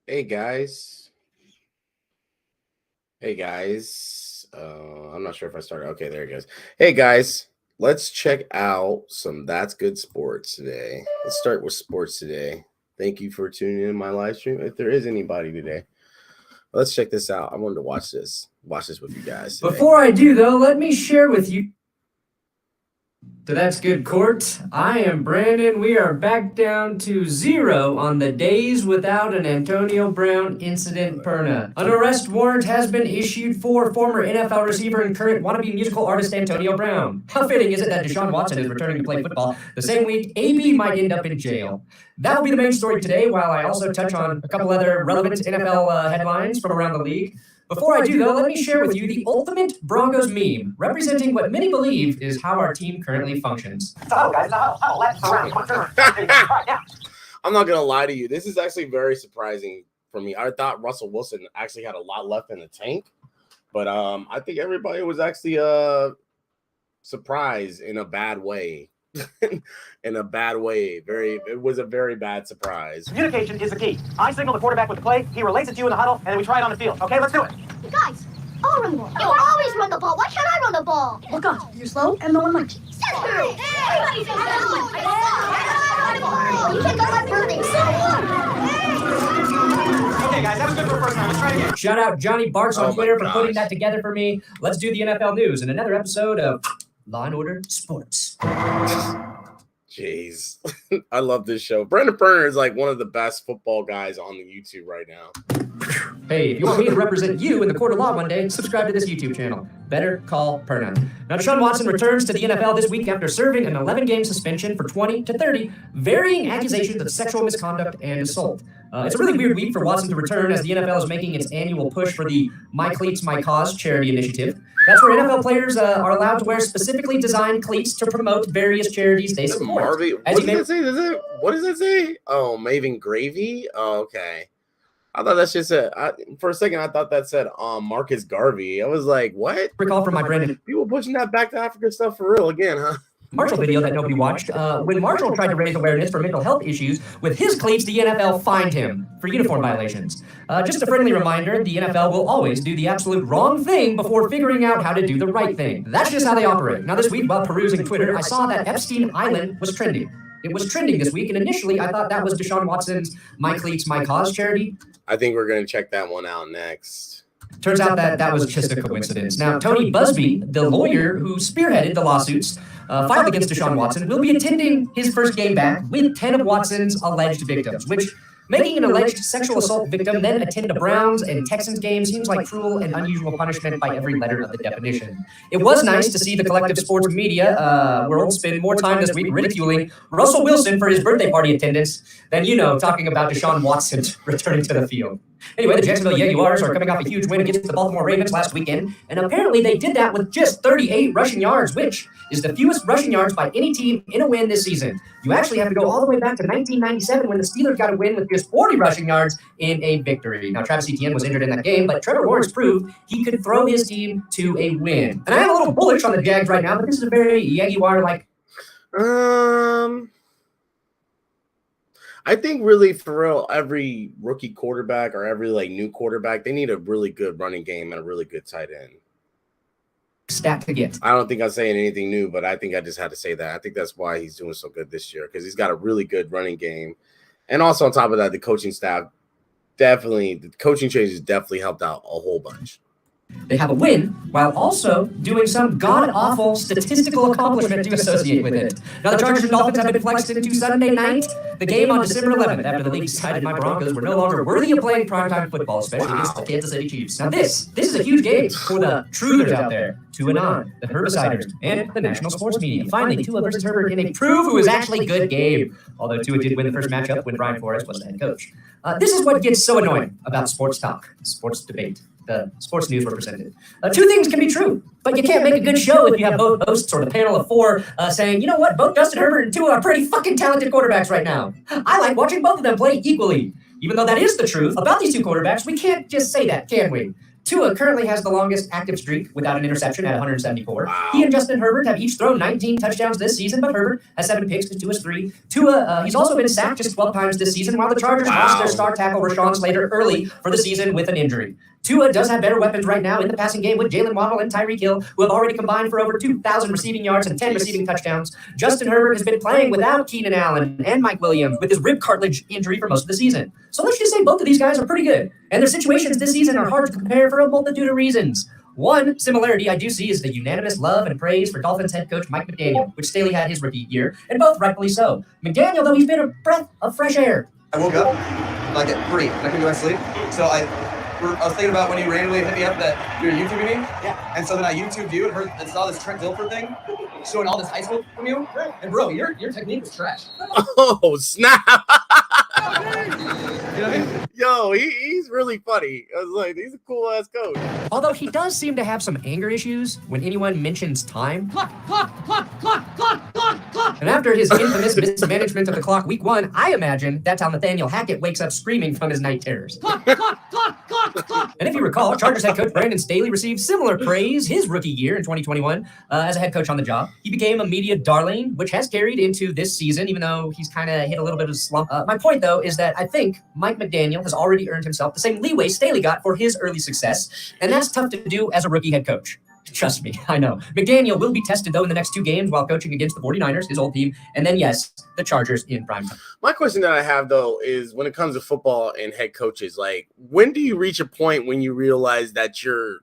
Hey guys. Hey guys. I'm not sure if I started. Okay, there it goes. Hey guys, let's check out some That's Good Sports today. Let's start with sports today. Thank you for tuning in my live stream. If there is anybody today, let's check this out. I wanted to watch this with you guys today. Before I do, though, let me share with you. So that's good, Court. I am Brandon. We are back down to 0 on the days without an Antonio Brown incident, Perna. An arrest warrant has been issued for former NFL receiver and current wannabe musical artist Antonio Brown. How fitting is it that Deshaun Watson is returning to play football the same week AB might end up in jail? That'll be the main story today, while I also touch on a couple other relevant NFL headlines from around the league. Before I do, though, let me share with you the ultimate Broncos meme, representing what many believe is how our team currently functions. I'm not going to lie to you. This is actually very surprising for me. I thought Russell Wilson actually had a lot left in the tank, but I think everybody was actually surprised in a bad way. In a bad way. It was a very bad surprise. Communication is the key. I signal the quarterback with the play, he relays it to you in the huddle, and then we try it on the field. Okay, let's do it. You guys, I'll run the ball. You always run the ball. Why can't I run the ball? Look up. You're slow and no one likes you. Everybody says you can't go my birthday. Okay, guys, that was good for the first time. Let's try it again. Shout out Johnny Barks on Oh my Twitter for gosh. putting that together for me. Let's do the NFL news in another episode of Law and Order Sports. Jeez. I love this show. Brandon Perner is like one of the best football guys on the YouTube right now. Hey, if you want me to represent you in the court of law one day, subscribe to this YouTube channel. Better Call Perna. Now, Deshaun Watson returns to the NFL this week after serving an 11-game suspension for 20 to 30 varying accusations of sexual misconduct and assault. It's a really weird week for Watson to return, as the NFL is making its annual push for the My Cleats, My Cause charity initiative. That's where NFL players are allowed to wear specifically designed cleats to promote various charities they support. Marvy, what does it say? What does it say? Oh, Maven Gravy? Oh, okay. I thought that's just for a second, I thought that said Marcus Garvey. I was like, what? Recall from my Brandon People pushing that back to Africa stuff for real again, huh? Marshall video that nobody watched. When Marshall tried to raise awareness for mental health issues with his cleats, the NFL fined him for uniform violations. Just a friendly reminder, the NFL will always do the absolute wrong thing before figuring out how to do the right thing. That's just how they operate. Now, this week, while perusing Twitter, I saw that Epstein Island was trending. It was trending this week, and initially I thought that was Deshaun Watson's My Cleats, My Cause charity. I think we're going to check that one out next. Turns out that was just a coincidence. Now, Tony Busby, the lawyer who spearheaded the lawsuits filed against Deshaun Watson, will be attending his first game back with 10 of Watson's alleged victims, which, making an alleged sexual assault victim then attend a Browns and Texans game seems like cruel and unusual punishment by every letter of the definition. It was nice to see the collective sports media world spend more time this week ridiculing Russell Wilson for his birthday party attendance than, talking about Deshaun Watson returning to the field. Anyway, the Jacksonville Jaguars are coming off a huge win against the Baltimore Ravens last weekend, and apparently they did that with just 38 rushing yards, which is the fewest rushing yards by any team in a win this season. You actually have to go all the way back to 1997 when the Steelers got a win with just 40 rushing yards in a victory. Now, Travis Etienne was injured in that game, but Trevor Lawrence proved he could throw his team to a win. And I am a little bullish on the Jags right now, but this is a very Jaguar-like. I think really for real, every rookie quarterback or every new quarterback, they need a really good running game and a really good tight end. Stat to get. I don't think I'm saying anything new, but I think I just had to say that. I think that's why he's doing so good this year, because he's got a really good running game. And also on top of that, the coaching staff the coaching changes definitely helped out a whole bunch. They have a win while also doing some god-awful statistical accomplishment to associate with it. Now, the Chargers and Dolphins have been flexed into Sunday night, the game on December 11th, after the league decided my Broncos were no longer worthy of playing primetime football, especially against the Kansas City Chiefs. Now, this is a huge game for the truthers out there, to and on, the herbiciders, and the national sports media. Finally, Tua versus Herbert in a prove who is actually good game, although Tua did win the first matchup when Brian Flores was the head coach. This is what gets so annoying about sports talk, sports debate. The sports news representative. Two things can be true, but you can't make a good show if you have both hosts or the panel of four saying, you know what, both Justin Herbert and Tua are pretty fucking talented quarterbacks right now. I like watching both of them play equally. Even though that is the truth about these two quarterbacks, we can't just say that, can we? Tua currently has the longest active streak without an interception at 174. Wow. He and Justin Herbert have each thrown 19 touchdowns this season, but Herbert has 7 picks and Tua's 3. Tua, he's also been sacked just 12 times this season, while the Chargers lost their star tackle Rashawn Slater early for the season with an injury. Tua does have better weapons right now in the passing game with Jalen Waddle and Tyreek Hill, who have already combined for over 2,000 receiving yards and 10 receiving touchdowns. Justin Herbert has been playing without Keenan Allen and Mike Williams with his rib cartilage injury for most of the season. So let's just say both of these guys are pretty good, and their situations this season are hard to compare for a multitude of reasons. One similarity I do see is the unanimous love and praise for Dolphins head coach Mike McDaniel, which Staley had his rookie year, and both rightfully so. McDaniel, though, he's been a breath of fresh air. I woke up like at 3 and I couldn't go to sleep. So I was thinking about when you randomly hit me up that you're YouTubing me. Yeah. And so then I YouTubed you and saw this Trent Dilfer thing showing all this high school from you. And bro, your technique was trash. Oh, snap. You know what I mean? Yo, he's really funny. I was like, he's a cool ass coach. Although he does seem to have some anger issues when anyone mentions time. And after his infamous mismanagement of the clock week 1, I imagine that's how Nathaniel Hackett wakes up screaming from his night terrors. And if you recall, Chargers head coach Brandon Staley received similar praise his rookie year in 2021 as a head coach on the job. He became a media darling, which has carried into this season, even though he's kind of hit a little bit of a slump. My point, though, is that I think Mike McDaniel has already earned himself the same leeway Staley got for his early success, and that's tough to do as a rookie head coach. Trust me, I know. McDaniel will be tested, though, in the next 2 games while coaching against the 49ers, his old team, and then, yes, the Chargers in prime time. My question that I have, though, is when it comes to football and head coaches, like, when do you reach a point when you realize that you're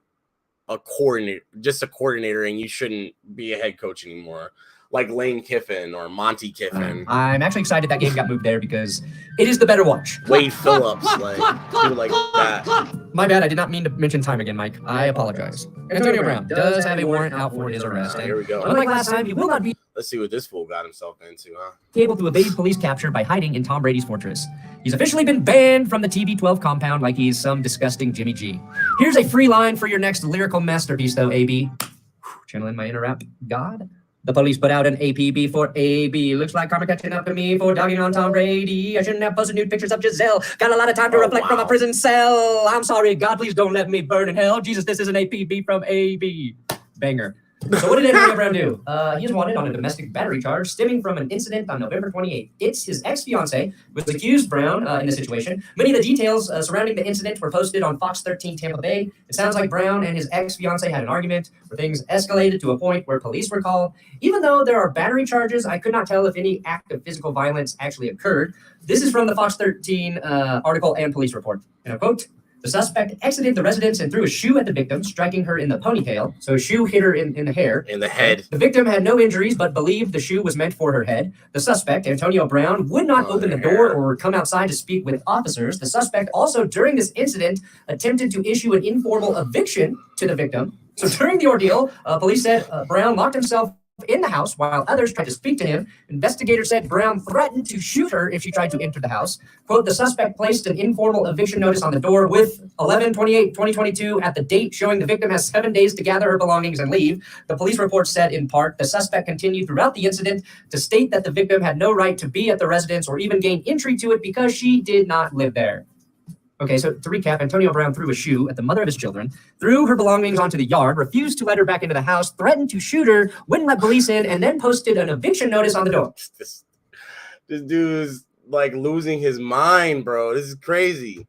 a coordinator, and you shouldn't be a head coach anymore? Like Lane Kiffin or Monty Kiffin. I'm actually excited that game got moved there because it is the better watch. Wade Phillips, like people like that. My bad, I did not mean to mention time again, Mike. I apologize. Antonio Brown does have a warrant out for his arrest. Here we go. Unlike last time, he will not be Let's see what this fool got himself into, huh? able to evade police capture by hiding in Tom Brady's fortress. He's officially been banned from the TB12 compound like he's some disgusting Jimmy G. Here's a free line for your next lyrical masterpiece, though, AB. Channeling my inner rap god. The police put out an APB for AB. Looks like karma catching up to me for dogging on Tom Brady. I shouldn't have posted nude pictures of Giselle. Got a lot of time to reflect from a prison cell. I'm sorry, God, please don't let me burn in hell. Jesus, this is an APB from AB. Banger. So what did Antonio Brown do? He is wanted on a domestic battery charge stemming from an incident on November 28th. It's his ex-fiancée was accused Brown in the situation. Many of the details surrounding the incident were posted on Fox 13 Tampa Bay. It sounds like Brown and his ex-fiancée had an argument where things escalated to a point where police were called. Even though there are battery charges, I could not tell if any act of physical violence actually occurred. This is from the Fox 13 article and police report. And I quote, "The suspect exited the residence and threw a shoe at the victim, striking her in the ponytail. So a shoe hit her in the hair. In the head. The victim had no injuries, but believed the shoe was meant for her head. The suspect, Antonio Brown, would not open the door or come outside to speak with officers. The suspect also, during this incident, attempted to issue an informal eviction to the victim. So during the ordeal, police said Brown locked himself in the house while others tried to speak to him. Investigators said Brown threatened to shoot her if she tried to enter the house. Quote, the suspect placed an informal eviction notice on the door with 11/28/2022 at the date showing the victim has 7 days to gather her belongings and leave. The police report said in part, the suspect continued throughout the incident to state that the victim had no right to be at the residence or even gain entry to it because she did not live there. Okay, so to recap, Antonio Brown threw a shoe at the mother of his children, threw her belongings onto the yard, refused to let her back into the house, threatened to shoot her, wouldn't let police in, and then posted an eviction notice on the door. This dude's like losing his mind, bro. This is crazy.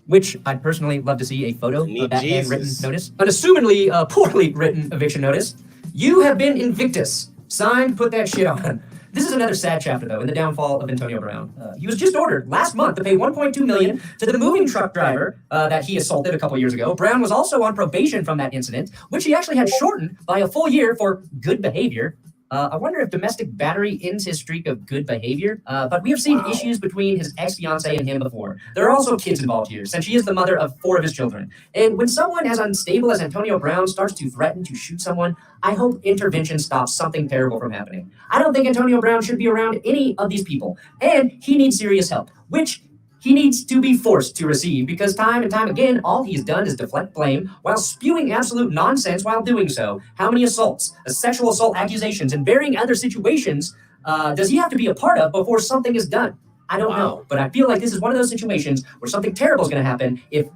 Which I'd personally love to see a photo of that Jesus. handwritten notice. An assumedly poorly written eviction notice. You have been Invictus. Signed, put that shit on. This is another sad chapter, though, in the downfall of Antonio Brown. He was just ordered last month to pay $1.2 million to the moving truck driver that he assaulted a couple years ago. Brown was also on probation from that incident, which he actually had shortened by a full year for good behavior. I wonder if domestic battery ends his streak of good behavior, but we have seen issues between his ex-fiancée and him before. There are also kids involved here, since she is the mother of 4 of his children. And when someone as unstable as Antonio Brown starts to threaten to shoot someone, I hope intervention stops something terrible from happening. I don't think Antonio Brown should be around any of these people, and he needs serious help, which he needs to be forced to receive because time and time again, all he's done is deflect blame while spewing absolute nonsense while doing so. How many assaults, sexual assault accusations, and varying other situations does he have to be a part of before something is done? I don't know, but I feel like this is one of those situations where something terrible is going to happen if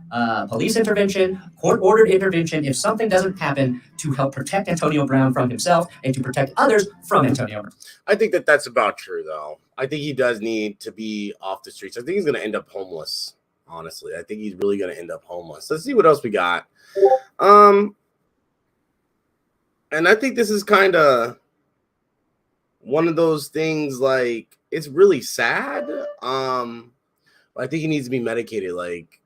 police intervention, court-ordered intervention, if something doesn't happen to help protect Antonio Brown from himself and to protect others from Antonio Brown. I think that's about true, though. I think he does need to be off the streets. I think he's going to end up homeless, honestly. I think he's really going to end up homeless. Let's see what else we got. And I think this is kind of one of those things, like, it's really sad. I think he needs to be medicated. Like,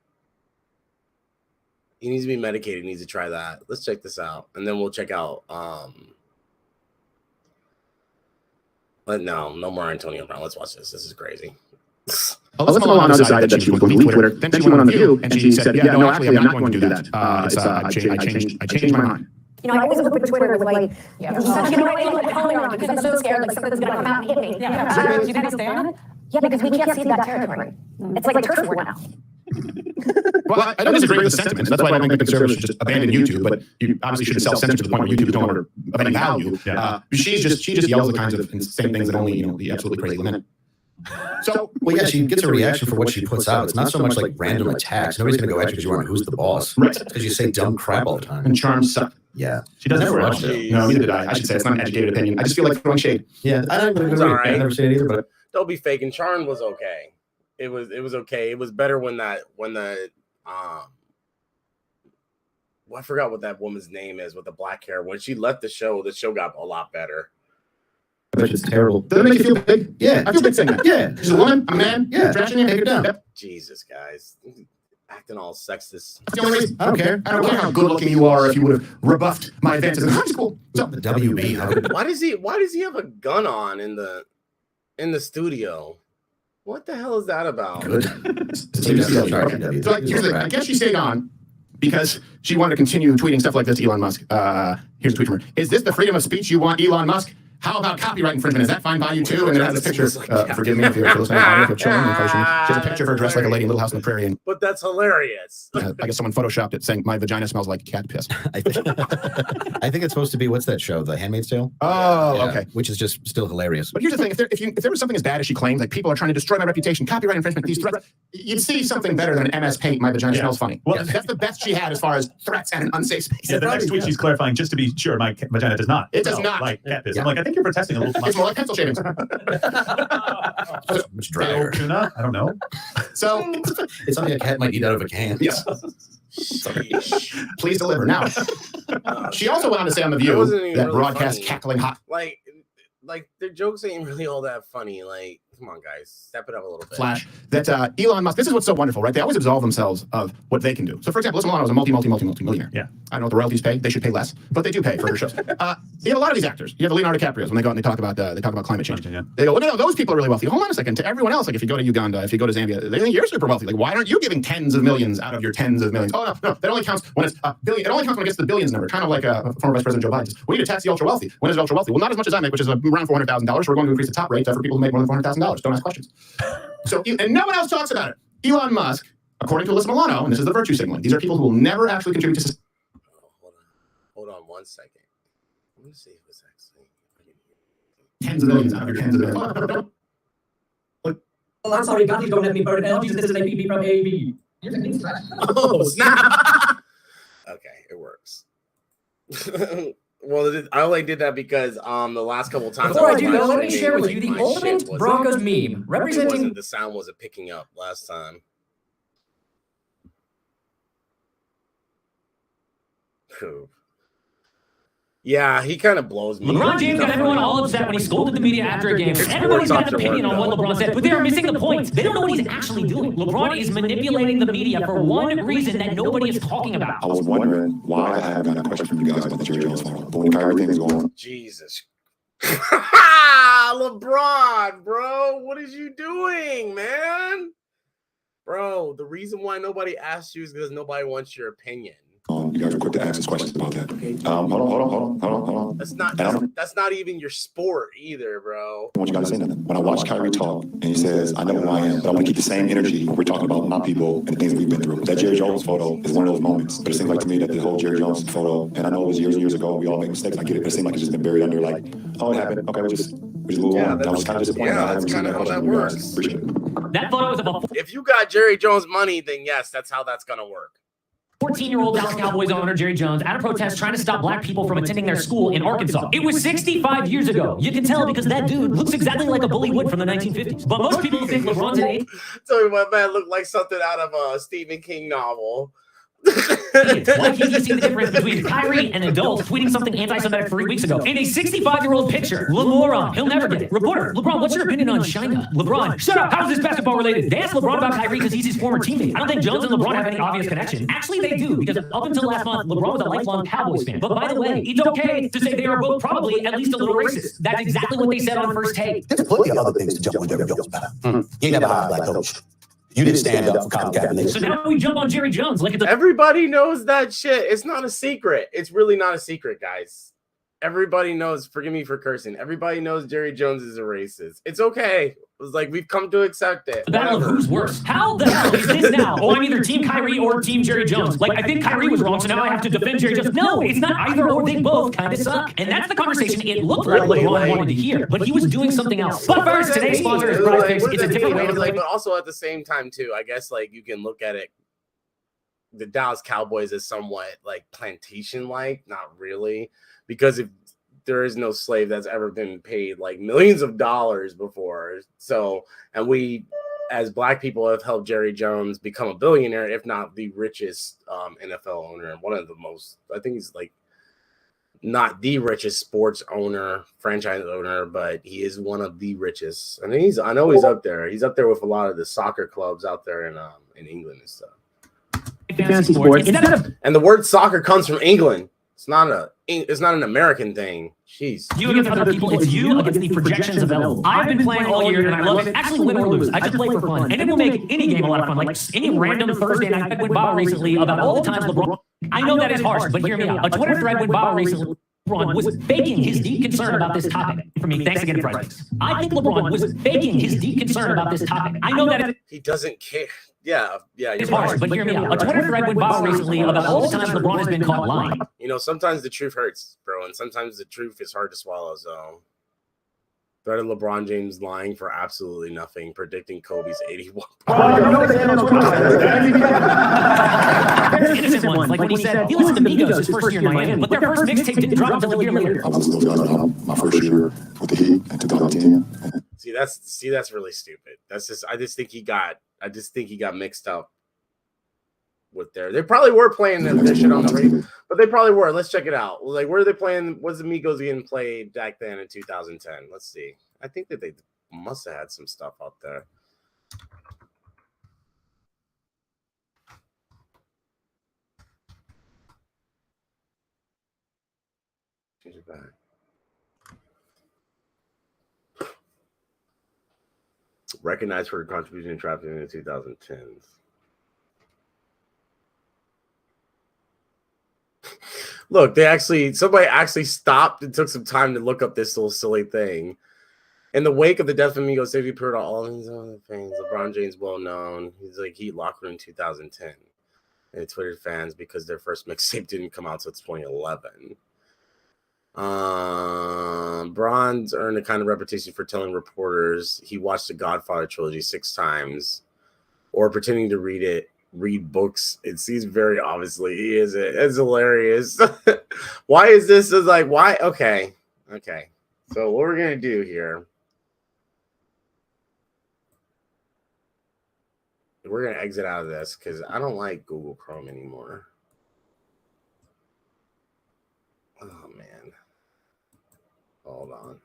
he needs to be medicated. He needs to try that. Let's check this out, and then we'll check out. But no more Antonio Brown. Let's watch this. This is crazy. Alyssa Milano decided that she was going to leave Twitter. Then she went on The View and she said, "Yeah, no, actually, I'm not going to do that. I changed my mind." You know, I always look at Twitter with like, you know, like calling on because I'm so scared like something's gonna come out and hit me. Yeah, you understand? Yeah, because we can't see that territory. It's like turf war now. Well, I don't disagree with the sentiment. That's why I don't think the conservatives should just abandon YouTube. But you obviously shouldn't self-censor to the point where YouTube is no longer of any value. She just yells the kinds of insane things that only the absolutely crazy lament. So, well, yeah, she gets a reaction for what she puts out. It's not so much like random attacks. Nobody's going to go after you on who's the boss. Right. Because you say dumb crap all the time. And charms suck. Yeah. She doesn't Never ever watched it. No, neither did I. I should say it's not an educated opinion. I just feel like throwing shade. Yeah, I don't really All right. I never say it either, but Don't be faking. Charm was okay. It was okay. It was better when the well, I forgot what that woman's name is with the black hair. When she left the show got a lot better. I bet it's terrible. Does it make you feel big? Yeah. I feel big saying that. Yeah. She's a woman, I'm a man. Yeah. Trashing you, take her down. Yep. Jesus, guys. Acting all sexist. That's the only reason. I don't care. I don't care how good looking you are if you would have rebuffed my advances in high school. So the WB. How could Why does he have a gun on in the studio? What the hell is that about? good? So here's the thing. I guess she stayed on because she wanted to continue tweeting stuff like this to Elon Musk. Here's a tweet from her. Is this the freedom of speech you want, Elon Musk? How about copyright infringement? Is that fine by you too? And then it has a picture. Forgive me if you're listening. If you're chilling, she has a picture of her dressed like a lady in Little House on the Prairie. And But that's hilarious. I guess someone photoshopped it saying my vagina smells like cat piss. I think it's supposed to be, what's that show? The Handmaid's Tale? Oh, Yeah, okay. which is just still hilarious. But here's the thing: if there was something as bad as she claims, like people are trying to destroy my reputation, copyright infringement, these threats, you'd see something better than an MS Paint. My vagina smells funny. Well, that's the best she had as far as threats and an unsafe space. Yeah, the next tweet she's clarifying, just to be sure, my vagina does not. It does not. Like cat piss. Yeah. I'm like, I think you're protesting a little It's more like pencil shavings. Much drier. Tuna? I don't know. So It's something a cat might eat out of a can. yes, Sheesh. please deliver now. She also went on to say on The View wasn't even that really broadcast funny. cackling hot Like their jokes ain't really all that funny. Like, come on, guys, step it up a little bit. flash that Elon Musk. This is what's so wonderful, right? They always absolve themselves of what they can do. So, for example, Alyssa Milano is a multi-millionaire. Yeah. I don't know what the royalties pay. They should pay less, but they do pay for her shows. You have a lot of these actors. You have the Leonardo DiCaprios when they go out and they talk about climate change. Yeah. They go, well, no, those people are really wealthy. Hold on a second. To everyone else, like if you go to Uganda, if you go to Zambia, they think you're super wealthy. Like, why aren't you giving tens of millions out of your tens of millions? Oh no, that only counts when it's billion. It only counts when it gets to the billions number. Kind of like former Vice President Joe Biden. We need to tax the ultra wealthy. When is it ultra wealthy? Well, not as much as I make, which is around $400,000. So we're going to increase the top rate for people who make more than $400,000. Don't ask questions. So, and no one else talks about it. Elon Musk, according to Alyssa Milano, and this is the virtue signaling. These are people who will never actually contribute to society. Hold on 1 second. Let me see if it's actually. Tens of millions out of your tens of millions. Well, I'm sorry, God, you don't let me burn LG. This is an APB from AB. Oh snap! Okay, it works. Well, I only did that because the last couple times. Before I was do though, let me listening, share with you the my ultimate shit wasn't- Broncos meme representing. The sound wasn't picking up last time. Phew. Yeah, he kind of blows me. LeBron James got everyone all upset when he scolded the media after a game. Everybody's got an opinion on what LeBron said, but they are missing the point. They don't know what he's actually doing. LeBron is manipulating the media for one reason that nobody is talking about. I was wondering why I haven't gotten a question from you guys about the Jerry Jones photo. But when Kyrie thing is going on, Jesus. LeBron, bro, what is you doing, man? Bro, the reason why nobody asked you is because nobody wants your opinion. you guys were quick to ask us questions about that. Hold on. That's not even your sport either, bro. I want you guys to say nothing. When I watch Kyrie talk and he says, I know who I am, but I want to keep the same energy when we're talking about my people and the things that we've been through. That Jerry Jones photo is one of those moments. But it seems like to me that the whole Jerry Jones photo, and I know it was years and years ago, we all make mistakes, I get it, but it seems like it's just been buried under like, oh, it happened. Okay, we'll just which is a little warm. I was kind of disappointed. I haven't seen that much from you guys. Appreciate it. That photo is about If you got Jerry Jones money, then yes, that's how that's gonna work. 14-year-old Dallas Cowboys owner Jerry Jones at a protest trying to stop black people from attending their school in Arkansas. It was 65 years ago. You can tell because that dude looks exactly like a Bully Wood from the 1950s. But most people think LeBron's an 8. Tell me, my man looked like something out of a Stephen King novel. Why can't you see the difference between Kyrie, an adult, tweeting something anti-Semitic 3 weeks ago, and a 65-year-old pitcher? LeBron, he'll never get it. Reporter, LeBron, what's your opinion on China? LeBron, shut up. How is this basketball related? They asked LeBron about Kyrie because he's his former teammate. I don't think Jones and LeBron have any obvious connection. Actually, they do, because up until last month, LeBron was a lifelong Cowboys fan. But by the way, it's okay to say they are both probably at least a little racist. That's exactly what they said on First Take. There's plenty of other things to jump on Jerry Jones about. He never hired a black coach. You didn't stand up for Colin Kaepernick. So now we jump on Jerry Jones. Like Everybody knows that shit. It's not a secret. It's really not a secret, guys. Everybody knows. Forgive me for cursing. Everybody knows Jerry Jones is a racist. It's okay. It's like we've come to accept it. The battle of who's worse. How the hell is this now? Oh, I'm either Team Kyrie or Team Jerry Jones. Like, I think Kyrie was wrong, so now I have to defend Jerry Jones. No, it's not either or. They both kind of suck. And that's the conversation it looked like LeBron wanted to hear. But he was doing something else. But first, today's sponsor is Prize Picks. It's a different way to play. But also at the same time, too, I guess, like, you can look at it, the Dallas Cowboys as somewhat, like, plantation-like. Not really. Because if there is no slave that's ever been paid like millions of dollars before. So, and we as black people have helped Jerry Jones become a billionaire, if not the richest NFL owner, and one of the most, I think he's like not the richest sports owner, franchise owner, but he is one of the richest. I mean, I know he's up there. He's up there with a lot of the soccer clubs out there in England and stuff. Fantasy sports. And the word soccer comes from England. It's not an American thing. Jeez. You against other people, it's you against the projections available. I've been playing all year and I love it. Actually, win or lose, I just play for fun. And it will make any game a lot of fun. Like any random Thursday night, I went viral recently about all the times LeBron. I know that is harsh, but hear me out. A Twitter thread went viral recently. LeBron was faking his deep concern about this topic. For me, thanks again, Price. I think LeBron was faking his deep concern about this topic. I know that he doesn't care. Yeah. It's harsh, but hear me out. A Twitter thread went viral recently about all the times LeBron has been caught lying. You know, sometimes the truth hurts, bro, and sometimes the truth is hard to swallow. So, thread of LeBron James lying for absolutely nothing, predicting Kobe's 81. Innocent ones, like when he said he listened to Migos his first year in Miami, but their first mixtape didn't drop until a year later. I listened to those guys my first year with the Heat in 2010. See, that's really stupid. I just think he got mixed up with they probably were playing this shit on the radio, but they probably were. Let's check it out. Like, where are they playing? Was the Migos getting played back then in 2010? Let's see. I think that they must have had some stuff out there. Change it back. Recognized for contribution to trafficking in the 2010s. Look, somebody actually stopped and took some time to look up this little silly thing. In the wake of the death of Migos, Safety appeared on all these other things. LeBron James, well known. He's like Heat locker room in 2010. And it Twitter fans because their first mixtape didn't come out until 2011. Bron's earned a kind of reputation for telling reporters he watched the Godfather trilogy 6 times, or pretending to read books. It seems very obviously he is it. It's hilarious. Why is this? Is like why? Okay. So what we're gonna do here? We're gonna exit out of this because I don't like Google Chrome anymore. Oh man. Hold on.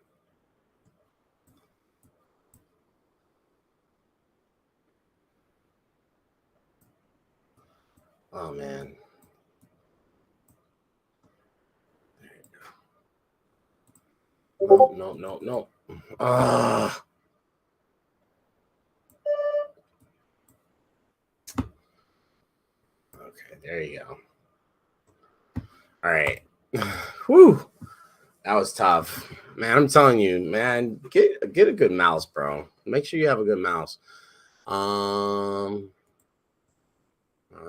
Oh man. There you go. No. Okay, there you go. All right. Whew. That was tough. Man, I'm telling you, man, get a good mouse, bro. Make sure you have a good mouse. I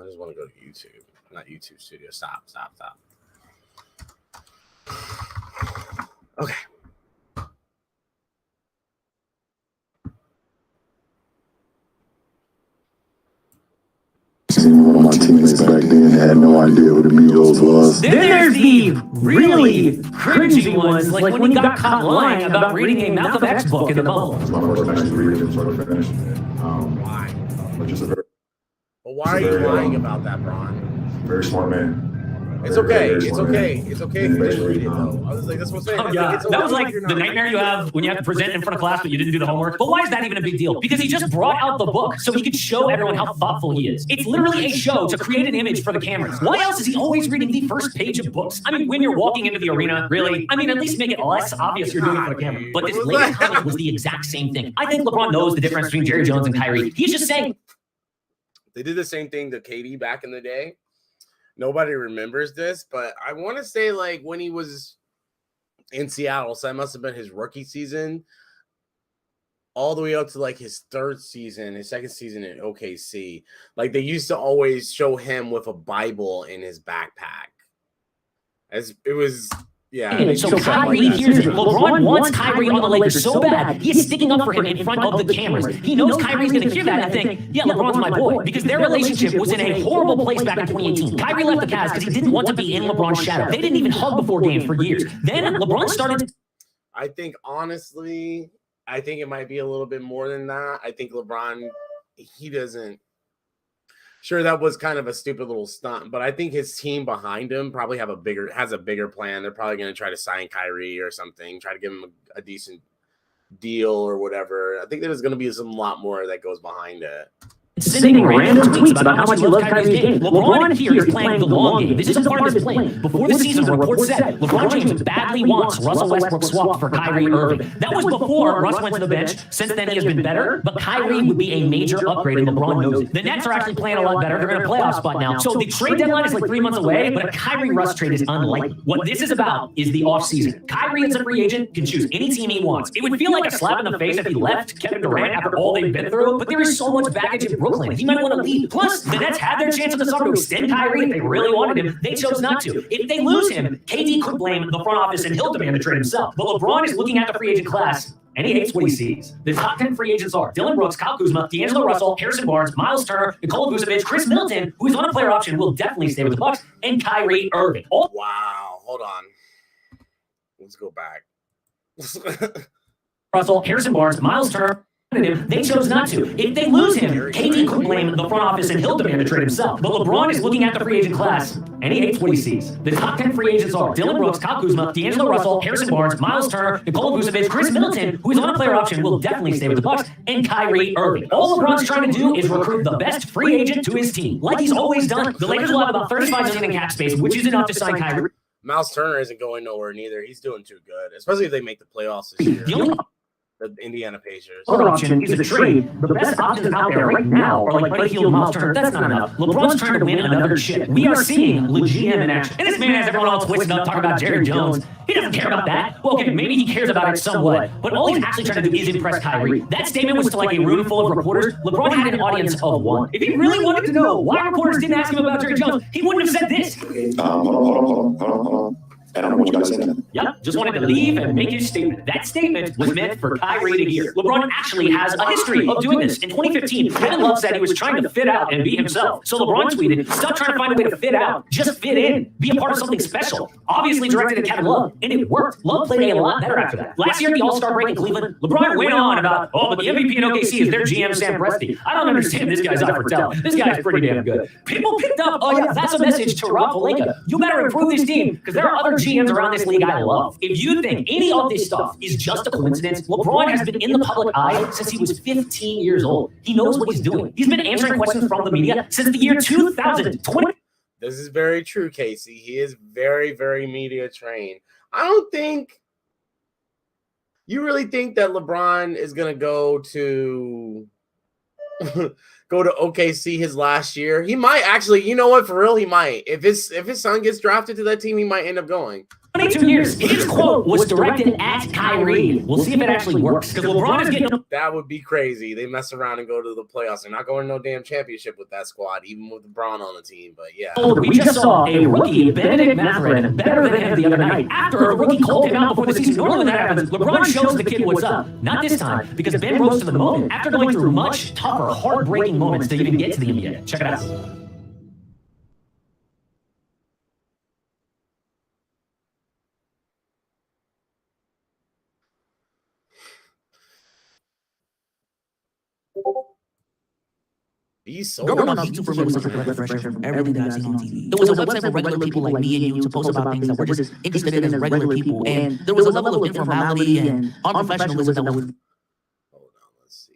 just want to go to YouTube. Not YouTube Studio. Stop. Okay. even one of my teammates back then had no idea what the Migos was. Then there's the really cringy ones, like when he got caught lying about reading a Malcolm X book in the bubble. It's my first time actually reading it, so I finished. Why? But just a very, But why are you lying about that, Bron? very smart man. It's okay. It's okay. It's okay if you didn't read it, though. I was like, that's what I'm saying. Oh, yeah. It's okay That was like if you're the not nightmare reading you it. have when you have to present in front of class but you didn't do the homework. But why is that even a big deal? Because he just brought out the book so he could show everyone how thoughtful he is. It's literally a show to create an image for the cameras. Why else is he always reading the first page of books? I mean, when you're walking into the arena, really? I mean, at least make it less obvious you're doing it for the camera. But this latest comment was the exact same thing. I think LeBron knows the difference between Jerry Jones and Kyrie. He's just saying. They did the same thing to KD back in the day. Nobody remembers this, but I want to say like when he was in Seattle, so that must have been his rookie season, all the way up to like his third season, his second season in OKC. Like they used to always show him with a Bible in his backpack. As it was, yeah. So Kyrie hears it. LeBron wants Kyrie on the Lakers so bad, he's sticking up for him in front of the cameras. He knows Kyrie's going to hear that and think, yeah, LeBron's my boy, because their relationship was in a horrible place back in 2018. Kyrie left the Cavs because he didn't want to be in LeBron's shadow. They didn't even hug before games for years. Then LeBron started. I think honestly, I think it might be a little bit more than that. I think LeBron, he doesn't. Sure, that was kind of a stupid little stunt, but I think his team behind him probably has a bigger plan. They're probably going to try to sign Kyrie or something, try to give him a decent deal or whatever. I think there's going to be some lot more that goes behind it. Sending random tweets about how much he loves Kyrie's game. LeBron here is playing the long game. This isn't part of his plan. Before the season, reports said LeBron James badly wants Russell Westbrook swapped for Kyrie Irving. That was before Russ went to the bench. Since then, he has been better, but Kyrie would be a major upgrade, and LeBron knows it. The Nets are actually playing a lot better. They're in a playoff spot now. So the trade deadline is like 3 months away, but a Kyrie Russ trade is unlikely. What this is about is the offseason. Kyrie, as a free agent, can choose any team he wants. It would feel like a slap in the face if he left Kevin Durant after all they've been through, but there is so much baggage in Brooklyn. He might want to leave. Plus, the Nets had their chance in the summer to extend Kyrie if they really wanted him. They chose not to. If they lose him, KD could blame the front office and he'll demand the trade himself. But LeBron is looking at the free agent class, and he hates what he sees. The top 10 free agents are Dylan Brooks, Kyle Kuzma, D'Angelo Russell, Harrison Barnes, Miles Turner, Nikola Vucevic, Chris Middleton, who is on a player option, will definitely stay with the Bucks, and Kyrie Irving. Wow, hold on. Let's go back. Russell, Harrison Barnes, Miles Turner. They chose not to. If they lose him, KD could blame the front office and he'll demand a trade himself. But LeBron is looking at the free agent class, and he hates what he sees. The top 10 free agents are Dylan Brooks, Kyle Kuzma, D'Angelo Russell, Harrison Barnes, Miles Turner, Nikola Vucevic, Chris Middleton, who is on a player option, will definitely stay with the Bucks, and Kyrie Irving. All LeBron's trying to do is recruit the best free agent to his team. Like he's always done, the Lakers will have about $35 million in cap space, which is enough to sign Kyrie. Miles Turner isn't going nowhere neither. He's doing too good, especially if they make the playoffs this year. The Indiana Pacers. Other option is a trade. The best options out there right now are like Buddy Hield, Miles Turner. That's not enough. LeBron's trying to win another chip. We are seeing the GM in action. And this man has everyone all twisted up talking about Jerry Jones. He doesn't care about that. Well, okay, maybe he cares about it somewhat, but all he's actually trying to do is impress Kyrie. That statement was to like a room full of reporters. LeBron had an audience of one. If he really wanted to know why reporters didn't ask him about Jerry Jones, he wouldn't have said this. Hold on. And I don't want you guys to say that. Yep, just wanted to leave and make his statement. That statement was meant for Kyrie to hear. LeBron actually has a history of doing this. In 2015, Kevin Love said he was trying to fit out and be himself. So LeBron tweeted, stop trying to find a way to fit out. Just fit in. Be a part of something special. Obviously directed at Kevin Love, and it worked. Love played a lot better after that. Last year at the All-Star break in Cleveland, LeBron went on about, but the MVP in OKC is their GM, Sam Presti. I don't understand this guy's eye for talent. This guy's pretty damn good. People picked up, that's a message to Rob Pelinka. You better improve this team, because there are other GMs around this league I love. If you think any of this stuff is just a coincidence, LeBron has been in the public eye since he was 15 years old. He knows what he's doing. He's been answering questions from the media since the year 2020. This is very true, Casey. He is very, very media trained. I don't think you really think that LeBron is going to go to OKC his last year. He might actually, you know what, for real, he might. If his son gets drafted to that team, he might end up going. 22 years. His quote was directed at Kyrie. We'll see if it actually works. Because LeBron is getting... That would be crazy. They mess around and go to the playoffs. They're not going to no damn championship with that squad, even with LeBron on the team. But yeah. We just saw a rookie, Benedict Mathurin, better than him the other night. After a rookie called him out before the season. Normally when that happens, LeBron shows the kid what's up. Not this time, because Ben rose to the moment after going through much tougher, heartbreaking moments to even get to the NBA. Check it out. He's so Growing up, YouTube for me was such a breath of fresh air from everything that I've seen on TV. It was a website for regular people like me and you to post about things that we're just interested in as regular people. And there was a level of informality and unprofessionalism that was. Hold on, let's see.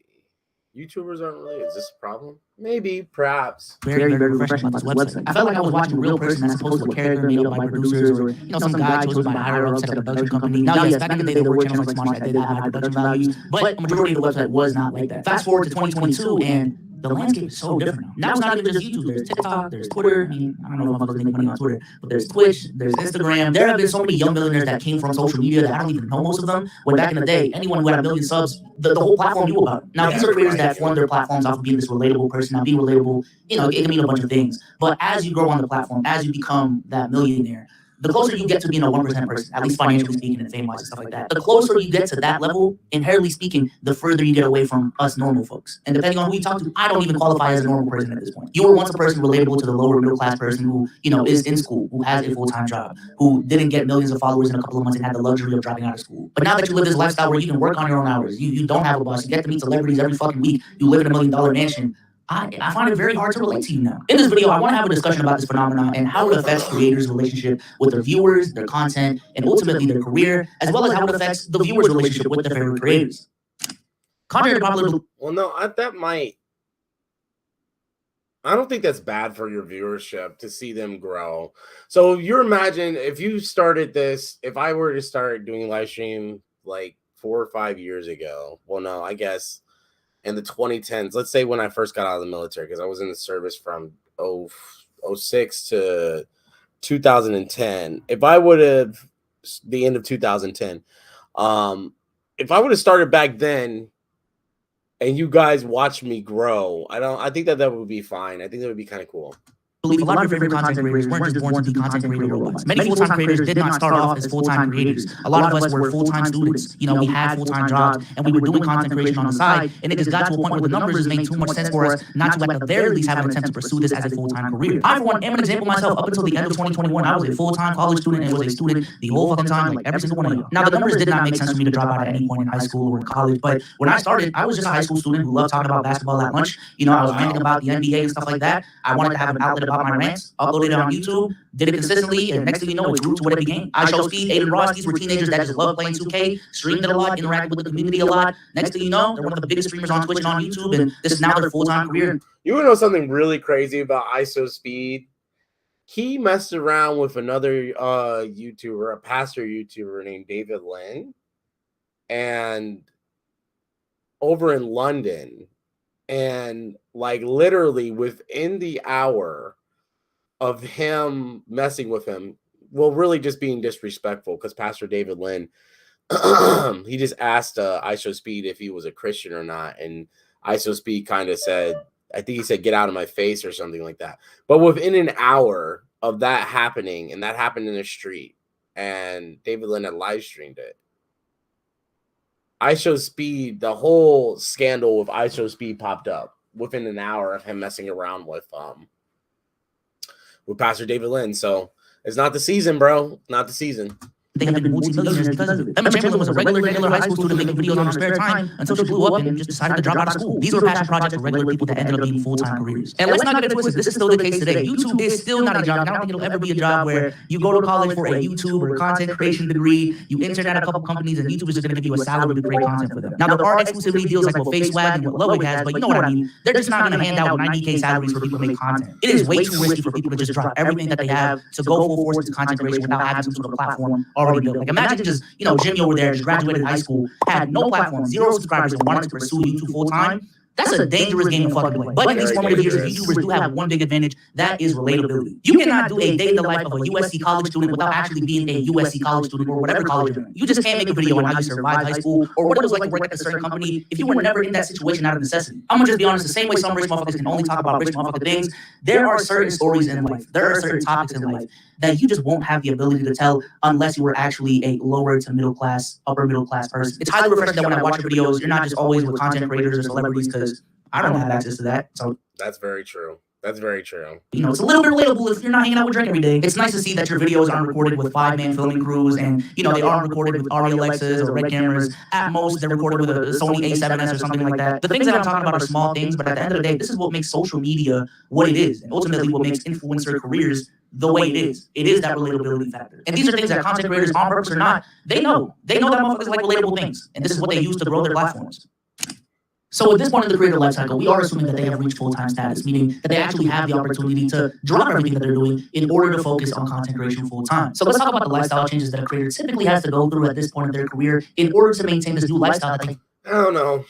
YouTubers aren't really. Is this a problem? Maybe, perhaps. Very, very refreshing about this website. I felt like I was watching a real person as opposed to a character made up by producers or, some guy chosen by higher ups at a production company. Now, yes, back in the day, there were channels like Smosh that did have high production values, but a majority of the website was not like that. Fast forward to 2022, and the landscape is so different now. Now it's not even just YouTube. There's TikTok, there's Twitter. I mean, I don't know if motherfuckers make money on Twitter, but there's Twitch, there's Instagram. There have been so many young millionaires that came from social media that I don't even know most of them. When back in the day, anyone who had 1 million subs, the whole platform knew about it. Now, these are creators that form their platforms off of being this relatable person. Now, being relatable, it can mean a bunch of things. But as you grow on the platform, as you become that millionaire, the closer you get to being a 1% person, at least financially speaking and fame-wise and stuff like that, the closer you get to that level, inherently speaking, the further you get away from us normal folks. And depending on who you talk to, I don't even qualify as a normal person at this point. You were once a person relatable to the lower middle-class person who, is in school, who has a full-time job, who didn't get millions of followers in a couple of months and had the luxury of dropping out of school. But now that you live this lifestyle where you can work on your own hours, you don't have a boss, you get to meet celebrities every fucking week, you live in $1 million mansion, I find it very hard to relate to you now. In this video, I want to have a discussion about this phenomenon and how it affects creators' relationship with their viewers, their content, and ultimately their career, as well as how it affects the viewers' relationship with their favorite creators. Contrary to popular... Well, no, that might... I don't think that's bad for your viewership to see them grow. So you imagine if you started this, if I were to start doing live stream like 4 or 5 years ago, well, no, I guess... in the 2010s, let's say when I first got out of the military, because I was in the service from 06 to 2010. If I would have the end of 2010, if I would have started back then and you guys watched me grow, I think that would be fine. I think that would be kind of cool. A lot of your favorite content creators weren't just born to be content creator robots. Many full-time creators did not start off as full-time creators. A lot of us were full-time students. We had full-time jobs, and we were doing content creation on the side, and it just got to a point where the numbers made too much sense for us not to, at the very least, have an attempt to pursue this as a full-time career. I, for one, am an example myself. Up until the end of 2021, I was a full-time college student and was a student the whole fucking time, like every single one of you. Now, the numbers did not make sense for me to drop out at any point in high school or in college, but when I started, I was just a high school student who loved talking about basketball at lunch. I was ranting about the NBA and stuff like that. I wanted to have an outlet about my rants. Uploaded it on YouTube, did it consistently, and next thing you know, it grew to what it became. iShowSpeed, Aiden Ross, these were teenagers that just loved playing 2K, streamed it a lot, interacted with the community a lot. Next thing you know, they're one of the biggest streamers on Twitch and on YouTube, and this is now their full-time career. You want to know something really crazy about iShowSpeed? He messed around with another YouTuber, a pastor YouTuber named David Lynn, and over in London, and like literally within the hour of him messing with him, well, really just being disrespectful, because Pastor David Lynn, he just asked iShowSpeed if he was a Christian or not, and iShowSpeed kind of said, I think he said, "Get out of my face" or something like that. But within an hour of that happening, and that happened in the street, and David Lynn had live streamed it, iShowSpeed, the whole scandal with iShowSpeed popped up within an hour of him messing around with Pastor David Lynn. So it's not the season, bro. Not the season. They have been multi-millionaires because of it. Emma Chamberlain was a regular high school student making videos on her spare time until she blew up and just decided to drop out of school. These were passion projects for regular people that ended up being full-time careers. And let's not get it twisted. This is still the case today. YouTube is still not a job. I don't think it'll ever be a job where you go to college for a YouTube or content creation degree, you intern at a couple companies, and YouTube is just going to give you a salary to create content for them. Now, there are exclusivity deals like what FaceSwag and what Ludwig has, but you know what I mean. They're just not going to hand out 90K salaries for people to make content. It is way too risky for people to just drop everything that they have to go full force into content creation without having some sort of platform already built. Like, imagine just, Jimmy over there just graduated high school, had no platform, 0 subscribers, and wanted to pursue YouTube full time. That's a dangerous game to fucking play. But in these formative years, YouTubers do have one big advantage. That is relatability. You cannot do a day in the life of a USC college student without actually being a USC college student or whatever college you're in. You just can't make a video on how you survived high school or what it was like to work at a certain company if you were never in that situation out of necessity. I'm gonna just be honest, the same way some rich motherfuckers can only talk about rich motherfucker things, there are certain stories in life, there are certain topics in life that you just won't have the ability to tell unless you were actually a lower to middle class, upper middle class person. It's highly refreshing that when I watch your videos, you're not just always with content creators or celebrities, because I don't have access to that. So that's very true. That's very true. You know, it's a little bit relatable if you're not hanging out with Drake every day. It's nice to see that your videos aren't recorded with 5-man filming crews, and you know they aren't recorded with Arri Alexas or Red cameras. At most, they're recorded with a Sony A7S or something like that. The things that I'm talking about are small things, but at the end of the day, this is what makes social media what it is, and ultimately what makes influencer careers the way it is. It is that relatability factor. And these are things that content creators, on purpose or not, they know. They know that motherfuckers like relatable things, and this is what they use to grow their platforms. So at this point in the creator life cycle, we are assuming that they have reached full-time status, meaning that they actually have the opportunity to drop everything that they're doing in order to focus on content creation full-time. So let's talk about the lifestyle changes that a creator typically has to go through at this point in their career in order to maintain this new lifestyle that they... I don't know.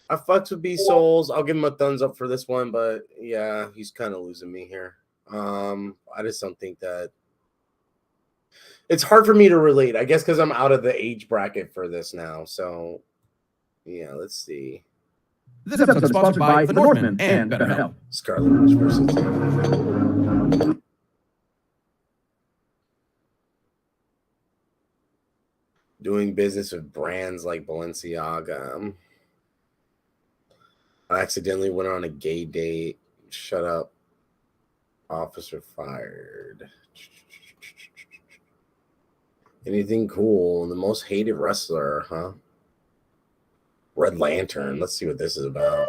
I fucked with B Souls. I'll give him a thumbs up for this one, but yeah, he's kind of losing me here. I just don't think that it's hard for me to relate. I guess because I'm out of the age bracket for this now. So yeah, let's see. This episode is sponsored by The Northman and BetterHelp. Scarlet Witch versus doing business with brands like Balenciaga. I accidentally went on a gay date. Shut up. Officer fired. Anything cool? The most hated wrestler, huh? Red Lantern. Let's see what this is about.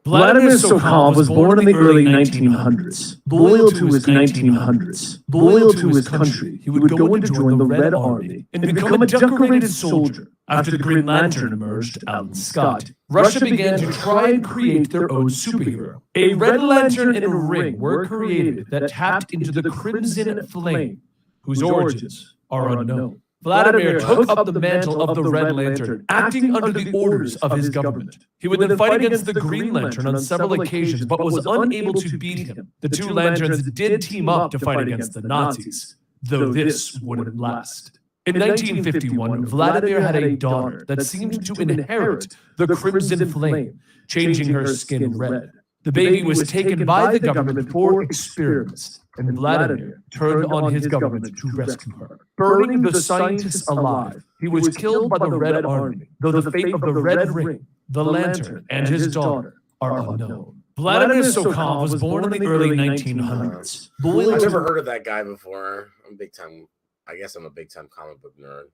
Vladimir Sokol was born in the early 1900s. Loyal to his 1900s, loyal to his country, he would go in to join the Red Army and become a decorated soldier. After the Green Lantern emerged, Alan Scott, Russia began to try and create their own superhero. A Red Lantern and a ring were created that tapped into the Crimson Flame, whose origins are unknown. Vladimir took up the mantle of the Red Lantern, acting under the orders of his government. He would then fight against the Green Lantern on several occasions, but was unable to beat him. The two lanterns did team up to fight against the Nazis, though this wouldn't last. In 1951, Vladimir had a daughter that seemed to inherit the Crimson Flame, changing her skin red. The baby was taken by the government for experiments, and Vladimir turned on his government to rescue her. Burning the scientists alive, he was killed by the Red Army, though the fate of the Red Ring, the Lantern, and his daughter are unknown. Vladimir Sokol was born in the early 1900s. I've never heard of that guy before. I'm big time. I guess I'm a big time comic book nerd.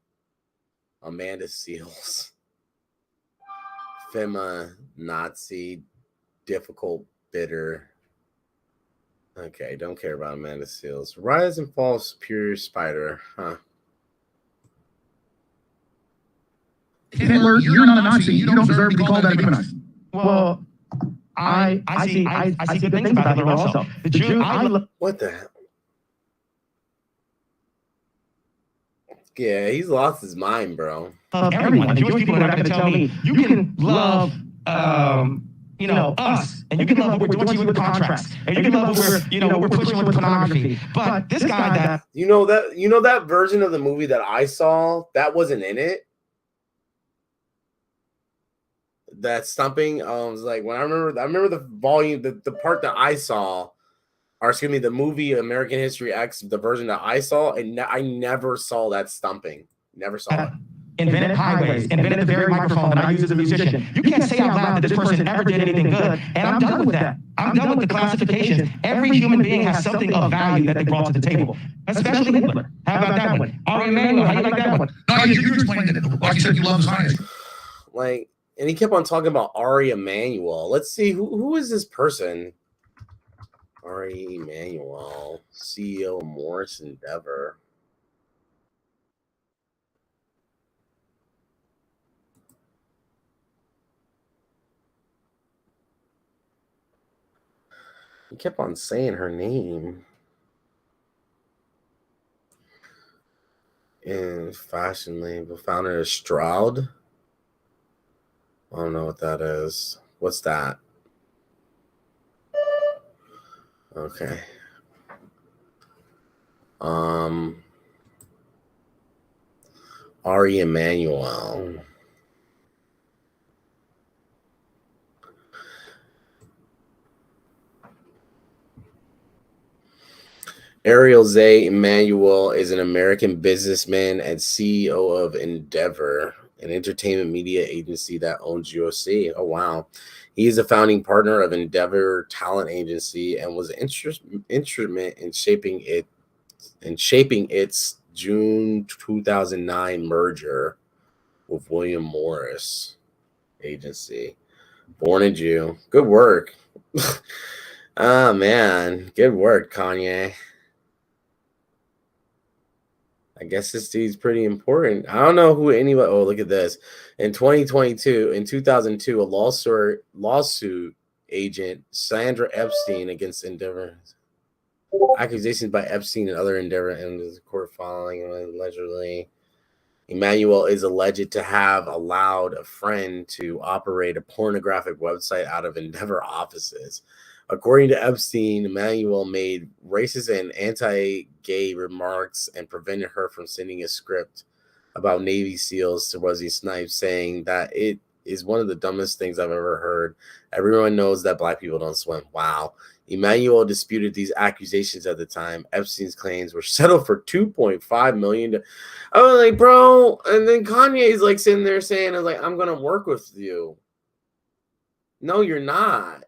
Amanda Seals. Fema Nazi. Difficult, bitter. Okay, don't care about Amanda Seals. Rise and Fall Superior Spider, huh? Hitler, you're not a Nazi. You don't deserve to be called that a Nazi. Well, I see good things about Hitler also. The Jew, what the hell? Yeah, he's lost his mind, bro. Everyone, the Jewish people are not going to tell me you can love us, and you can love what we're doing to you with contracts, and you can love what we're pushing with pornography. But this guy that you know that version of the movie that I saw, that wasn't in it. That stumping, was like when I remember the volume, the part that I saw, or excuse me, the movie American History X, the version that I saw, and I never saw that stumping. Never saw it. Invented highways, invented the very microphone that I use as a musician. You can't say out loud that this person ever did anything good, and I'm done with that. I'm done with the classifications. Every human being has something of value that they brought to the table, especially Hitler. How about that one? Ari Emanuel, how you like that one? No, you explained it. Like you said, you love science. Like, and he kept on talking about Ari Emanuel. Let's see, who is this person? Ari Emanuel, CEO of Morris Endeavor. He kept on saying her name. In fashion label, founder of Stroud. I don't know what that is. What's that? Okay. Ari Emanuel. Ariel Zay Emanuel is an American businessman and CEO of Endeavor, an entertainment media agency that owns UFC. Oh, wow. He is a founding partner of Endeavor Talent Agency and was instrument in shaping its June 2009 merger with William Morris Agency. Born a Jew. Good work. Oh, man. Good work, Kanye. I guess this dude's pretty important. I don't know who anybody. Oh, look at this. In 2002, a lawsuit agent, Sandra Epstein, against Endeavor. Accusations by Epstein and other Endeavor and the court following allegedly. Emmanuel is alleged to have allowed a friend to operate a pornographic website out of Endeavor offices. According to Epstein, Emmanuel made racist and anti-gay remarks and prevented her from sending a script about Navy SEALs to Wesley Snipes, saying that it is one of the dumbest things I've ever heard. Everyone knows that black people don't swim. Wow. Emmanuel disputed these accusations at the time. Epstein's claims were settled for $2.5 million. I was like, bro, and then Kanye's like sitting there saying, I'm going to work with you. No, you're not.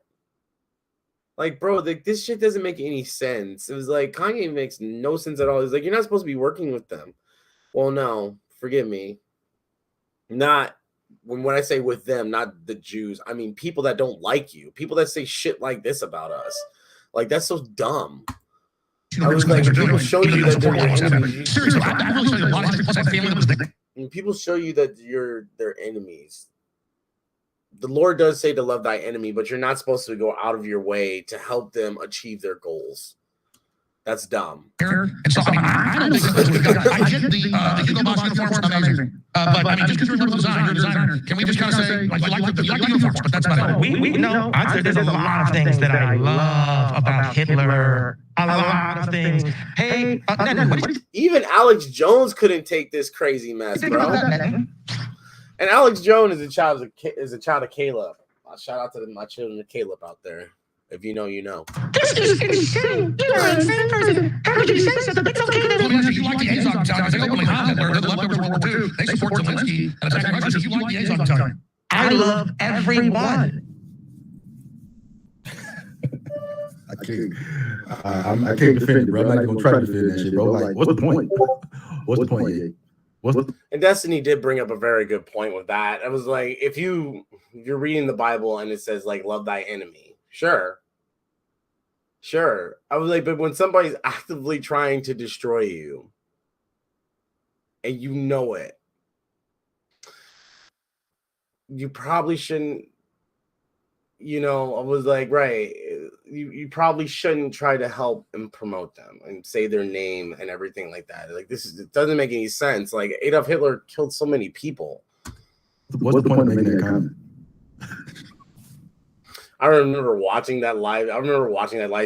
Like, bro, this shit doesn't make any sense. It was like, Kanye makes no sense at all. He's like, you're not supposed to be working with them. Well, no, forgive me. Not, when I say with them, not the Jews. I mean, people that don't like you. People that say shit like this about us. Like, that's so dumb. I was like, people show you that they're enemies. Seriously, I really studied a lot of history, plus I had family that was there. And people show you that you're their enemies. The Lord does say to love thy enemy, but you're not supposed to go out of your way to help them achieve their goals. That's dumb. And so, I don't think that's what I get the Hugo Boss uniforms, amazing. But I mean, just because you're a designer, can we just kind of say, like, you like the uniforms, but that's about it. We know, I'd say there's a lot of things that I love about Hitler. A lot of things. Hey, even Alex Jones couldn't take this crazy mess, bro. And Alex Jones is a child of Caleb. Shout out to my children of Caleb out there. If you know, you know. This is insane. You are an insane person. How could you say something? It's okay to live. You like the Azov Battalion. They openly hound Hitler. They're the leftovers of World War II. They support Zelensky and attacking Russia. You like the Azov Battalion. I love everyone. I can't defend it, bro. I'm not even gonna try to defend that shit, bro. Like, what's the point? What's the point, yeah? And Destiny did bring up a very good point with that. It was like, if you're reading the Bible and it says like love thy enemy, sure. I was like, but when somebody's actively trying to destroy you and you know it, you probably shouldn't. I was like, right, you probably shouldn't try to help and promote them and say their name and everything like that. Like, it doesn't make any sense. Like, Adolf Hitler killed so many people. What's the point of making that comment? I remember watching that live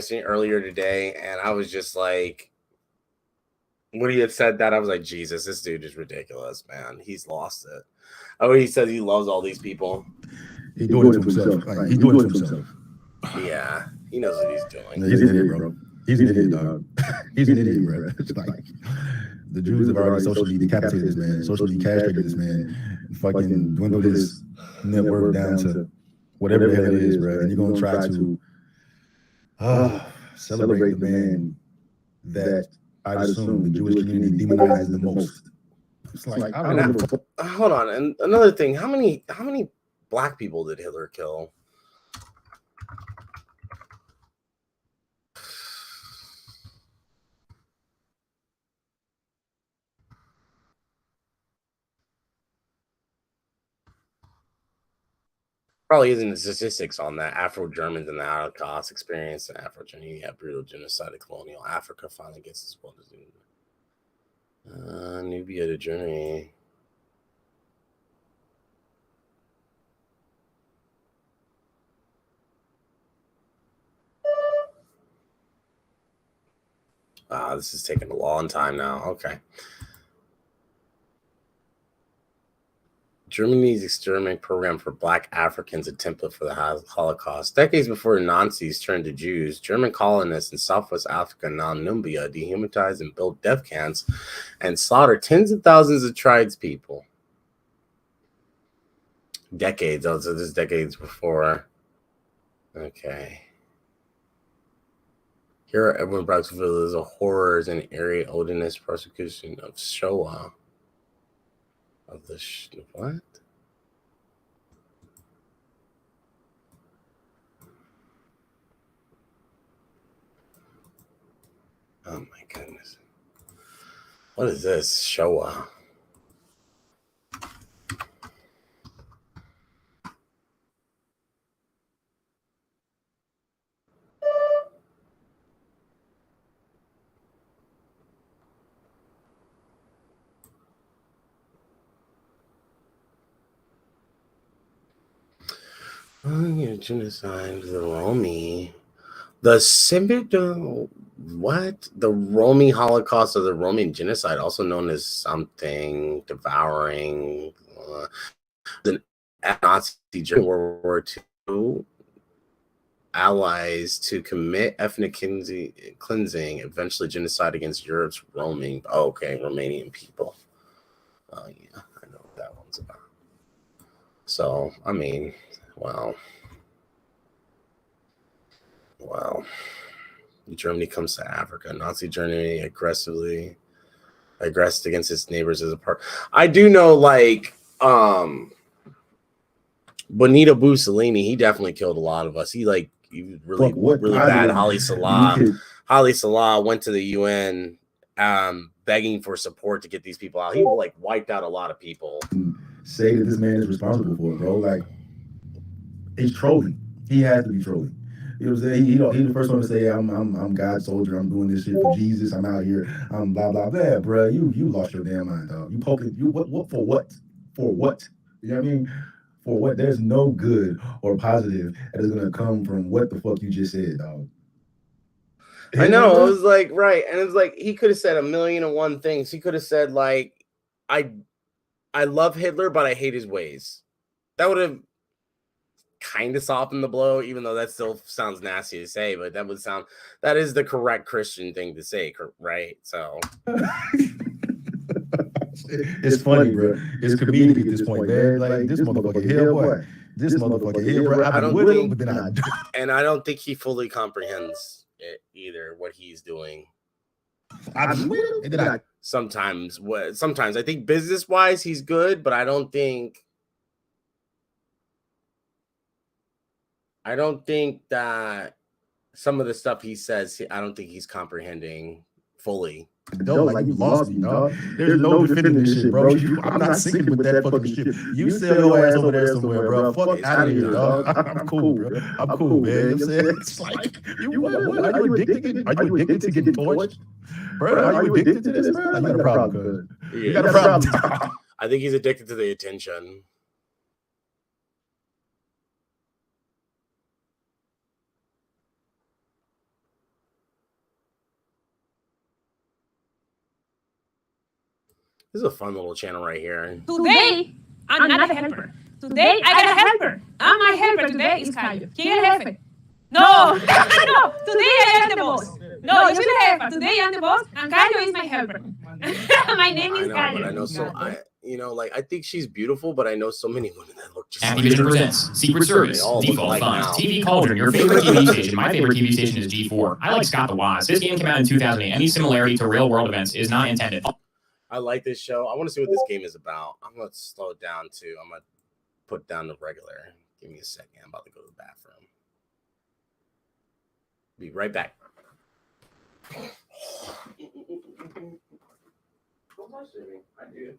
stream earlier today, and I was just like, when he had said that, I was like, Jesus, this dude is ridiculous, man. He's lost it. Oh, he says he loves all these people. He's doing it to himself. Like, he's doing it to himself. Yeah, he knows what he's doing. He's an idiot, bro. He's an idiot, dog. He's an idiot, bro. It's like, the Jews have already socially decapitated this man, socially castrated this man, and fucking dwindled his net worth down to whatever the hell it is, bro. And you're gonna try to celebrate the man that I'd assume the Jewish community demonizes the most. It's like, I don't know. Hold on, and another thing, how many Black people did Hitler kill? Probably isn't the statistics on that. Afro-Germans and the Holocaust experience and Afro-Germany have brutal genocide of colonial Africa finally gets as well as Nubia to Germany. This is taking a long time now. Okay. Germany's extermination program for Black Africans, a template for the Holocaust. Decades before the Nazis turned to Jews, German colonists in Southwest Africa, now Namibia, dehumanized and built death camps and slaughtered tens of thousands of tribespeople. Decades, so this is decades before Okay. Here at Edwin Broxville is a horrors and airy oldness prosecution of Showa. Of the what? Oh my goodness. What is this? Showa. Genocide, the Romi. The what? The Romi Holocaust or the Roman genocide, also known as something devouring, the Nazi during World War II, allies to commit ethnic cleansing, eventually genocide against Europe's Romanian people. Oh yeah, I know what that one's about. So I mean, wow. Germany comes to Africa. Nazi Germany aggressed against its neighbors as a part. I do know, like, Benito Mussolini, he definitely killed a lot of us. He really bad. Haile Salah went to the UN begging for support to get these people out. He like wiped out a lot of people. Say that this man is responsible for it, bro. Like, he's trolling. He has to be trolling. You know what I'm saying? He's the first one to say, I'm God's soldier. I'm doing this shit for Jesus. I'm out here. I'm blah blah blah, bro. You lost your damn mind, dog. You poking. You what for what? For what? You know what I mean? For what? There's no good or positive that is gonna come from what the fuck you just said, dog. I know. It was like, right, and it's like he could have said 1,000,001 things. He could have said like, I love Hitler, but I hate his ways. That would have kind of soften the blow, even though that still sounds nasty to say, but that is the correct Christian thing to say, right? So it's funny, bro. It's comedic at this point, man. Like, this motherfucker here, boy. This motherfucker here, bro. I've been with him, but then I do. And I don't think he fully comprehends it either, what he's doing. I've been with him, and then sometimes I think business wise he's good, but I don't think that some of the stuff he says, I don't think he's comprehending fully. No, like, you lost me, dog. There's no defending this shit, bro. I'm not sinking with that fucking shit. You sell your ass over there somewhere, bro. Fuck out of here, dog. I'm cool, bro. I'm cool, man. You know what I'm saying? It's like, what? Are you addicted to getting torched? Bro, are you addicted to this, bro? Like, you got a problem, cuz. You got a problem. I think he's addicted to the attention. This is a fun little channel right here. Today, I'm not a helper. Today, I got a helper. And my helper today is Caio. ¿Quién es el jefe? No, no. Today I am the boss. No, yo soy la jefa. Today I'm the boss, and Caio is my helper. My name is Caio. But I know I think she's beautiful, but I know so many women that look just Activision presents Secret Service, Default Funds, TV Cauldron, your favorite TV station. My favorite TV station is G4. I like Scott the Waz. This game came out in 2008. Any similarity to real world events is not intended. I like this show. I want to see what this game is about. I'm going to slow it down too. I'm going to put down the regular. Give me a second. I'm about to go to the bathroom. Be right back. I do.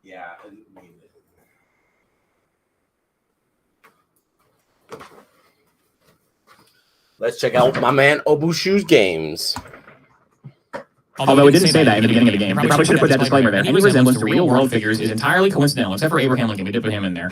Yeah. Let's check out my man Obushu's games. Although it didn't say that in the beginning of the game. They probably should have put that disclaimer there. Any resemblance to real-world figures is entirely coincidental, except for Abraham Lincoln. We did put him in there.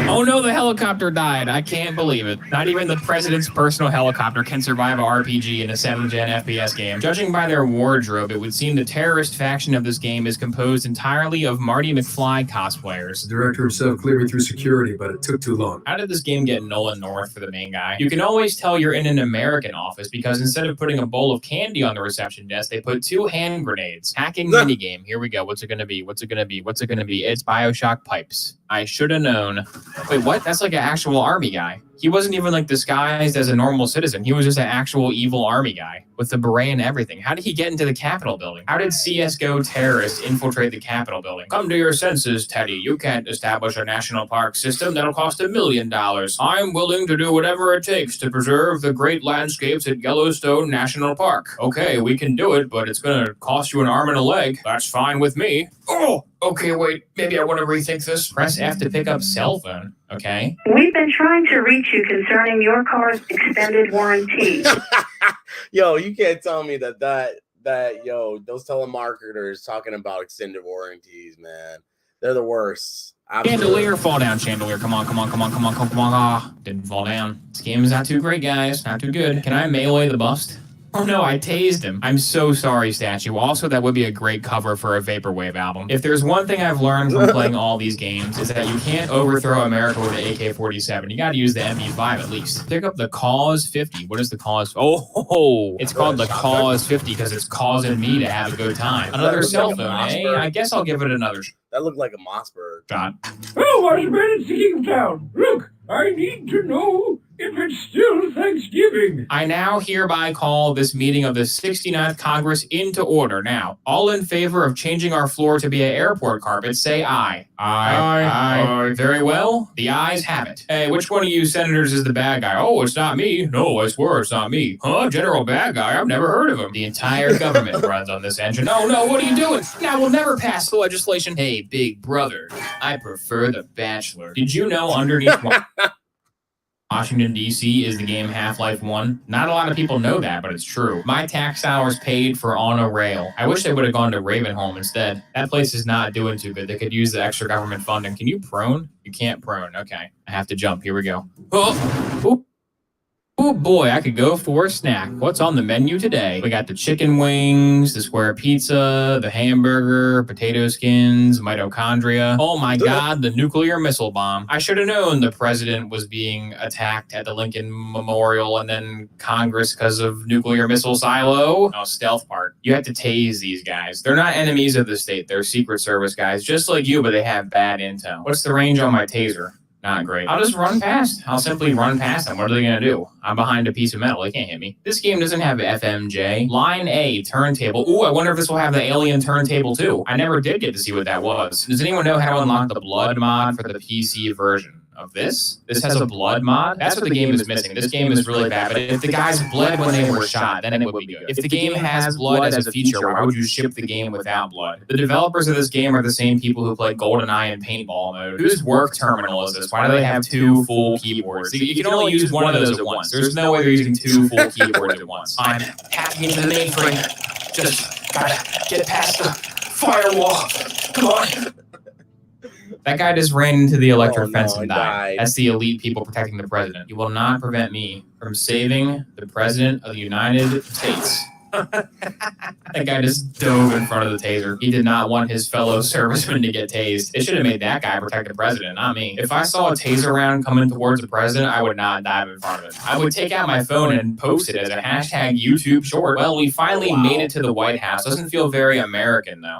Oh no, the helicopter died. I can't believe it. Not even the president's personal helicopter can survive a RPG in a 7th-gen FPS game. Judging by their wardrobe, it would seem the terrorist faction of this game is composed entirely of Marty McFly cosplayers. The director himself cleared me through security, but it took too long. How did this game get Nolan North for the main guy? You can always tell you're in an American office because instead of putting a bowl of candy on the reception desk, they put 2 hand grenades. Hacking minigame. Here we go. What's it gonna be? What's it gonna be? What's it gonna be? It's Bioshock pipes. I should have known. Wait, what? That's like an actual army guy. He wasn't even like disguised as a normal citizen. He was just an actual evil army guy with the beret and everything. How did he get into the Capitol building? How did CSGO terrorists infiltrate the Capitol building? Come to your senses, Teddy. You can't establish a national park system that'll cost $1 million. I'm willing to do whatever it takes to preserve the great landscapes at Yellowstone National Park. Okay, we can do it, but it's gonna cost you an arm and a leg. That's fine with me. Oh, okay, wait. Maybe I want to rethink this. Press F to pick up cell phone. Okay. We've been trying to reach you concerning your car's extended warranty. Yo, you can't tell me that those telemarketers talking about extended warranties, man. They're the worst. Absolutely. Chandelier, fall down, chandelier. Come on. Ah, didn't fall down. This game is not too great, guys. Not too good. Can I melee the bust? Oh no, I tased him. I'm so sorry, Statue. Also, that would be a great cover for a Vaporwave album. If there's one thing I've learned from playing all these games, is that you can't overthrow America with an AK-47. You gotta use the MP5 at least. Pick up the Cause 50. What is the Cause? Oh, it's called the Cause 50 because it's causing me to have a good time. Another cell phone, eh? I guess I'll give it another That looked like a Mossberg shot. Oh, why is man sitting down? Look, I need to know if it's still Thanksgiving. I now hereby call this meeting of the 69th Congress into order. Now, all in favor of changing our floor to be an airport carpet, say aye. Aye. Very well. The ayes have it. Hey, which one of you senators is the bad guy? Oh, it's not me. No, I swear it's not me. Huh? General Bad Guy? I've never heard of him. The entire government runs on this engine. No, what are you doing? Now we'll never pass the legislation. Hey, big brother, I prefer The Bachelor. Did you know underneath Washington, D.C. is the game Half-Life 1? Not a lot of people know that, but it's true. My tax dollars paid for On a Rail. I wish they would have gone to Ravenholm instead. That place is not doing too good. They could use the extra government funding. Can you prone? You can't prone. Okay. I have to jump. Here we go. Oh boy, I could go for a snack. What's on the menu today? We got the chicken wings, the square pizza, the hamburger, potato skins, mitochondria. Oh my God, the nuclear missile bomb. I should have known the president was being attacked at the Lincoln Memorial and then Congress because of nuclear missile silo. No, stealth part. You have to tase these guys. They're not enemies of the state. They're Secret Service guys, just like you, but they have bad intel. What's the range on my taser? Not great. I'll just run past. I'll simply run past them. What are they going to do? I'm behind a piece of metal. They can't hit me. This game doesn't have FMJ. Line A, turntable. Ooh, I wonder if this will have the alien turntable too. I never did get to see what that was. Does anyone know how to unlock the blood mod for the PC version of this? This has a blood mod? That's what the game is missing. This game is really bad, but if the guys bled when they were shot, then it would be good. If the game has blood as a feature, why would you ship the game without blood? The developers of this game are the same people who play GoldenEye and Paintball mode. Whose work terminal is this? Why do they have 2 full keyboards? You can only use one of those at once. There's no way they're using 2 full keyboards at once. I'm hacking into the mainframe. Just gotta get past the firewall. Come on. That guy just ran into the electric fence and died. That's the elite people protecting the president. You will not prevent me from saving the president of the United States. That guy just dove in front of the taser. He did not want his fellow servicemen to get tased. They should have made that guy protect the president, not me. If I saw a taser round coming towards the president, I would not dive in front of it. I would take out my phone and post it as a hashtag YouTube short. Well, we finally made it to the White House. Doesn't feel very American, though.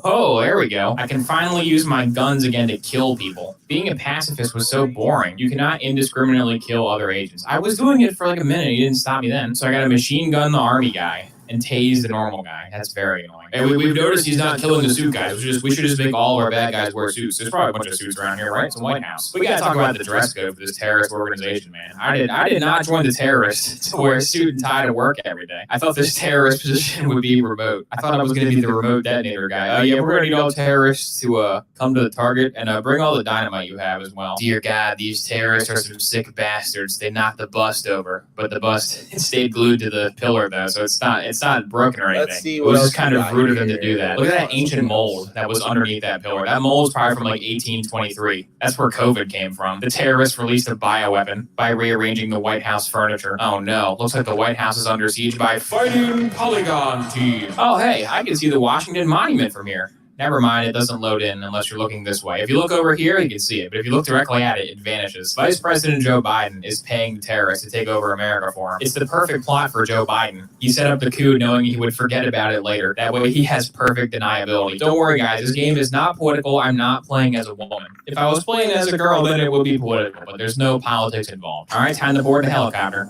Oh, there we go. I can finally use my guns again to kill people. Being a pacifist was so boring. You cannot indiscriminately kill other agents. I was doing it for like a minute. You didn't stop me then. So I got a machine gun the army guy. and tase the normal guy. That's very annoying. And we've noticed he's not killing the suit guys. We should just make all our bad guys wear suits. There's probably a bunch of suits around here, right? It's a White House. We gotta talk about the dress code for this terrorist organization, man. I did not join the terrorists to wear a suit and tie to work every day. I thought this terrorist position would be remote. I thought I was gonna be the remote detonator guy. Oh yeah, we're gonna need all terrorists to come to the target and bring all the dynamite you have as well. Dear God, these terrorists are some sick bastards. They knocked the bust over, but the bust stayed glued to the pillar though, so it's not broken or anything. Let's see It what was else just kind we of got rude of here. them to do that. Look at that ancient mold that was underneath that pillar. That mold is probably from like 1823. That's where COVID came from. The terrorists released a bioweapon by rearranging the White House furniture. Oh no, looks like the White House is under siege by fighting Polygon team. Oh hey, I can see the Washington Monument from here. Never mind, it doesn't load in unless you're looking this way. If you look over here, you can see it. But if you look directly at it, it vanishes. Vice President Joe Biden is paying the terrorists to take over America for him. It's the perfect plot for Joe Biden. He set up the coup knowing he would forget about it later. That way he has perfect deniability. Don't worry, guys. This game is not political. I'm not playing as a woman. If I was playing as a girl, then it would be political. But there's no politics involved. All right, time to board the helicopter.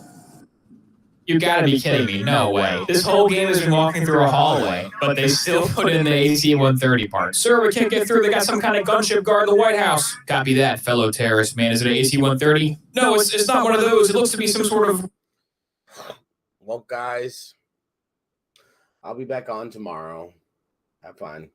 You gotta be kidding me. No way. This whole game has been walking through a hallway, but they still put in the AC-130 part. Sir, we can't get through. They got some kind of gunship guard in the White House. Copy that, fellow terrorist man. Is it an AC-130? No, it's not one of those. It looks to be some sort of... Well, guys, I'll be back on tomorrow. Have fun.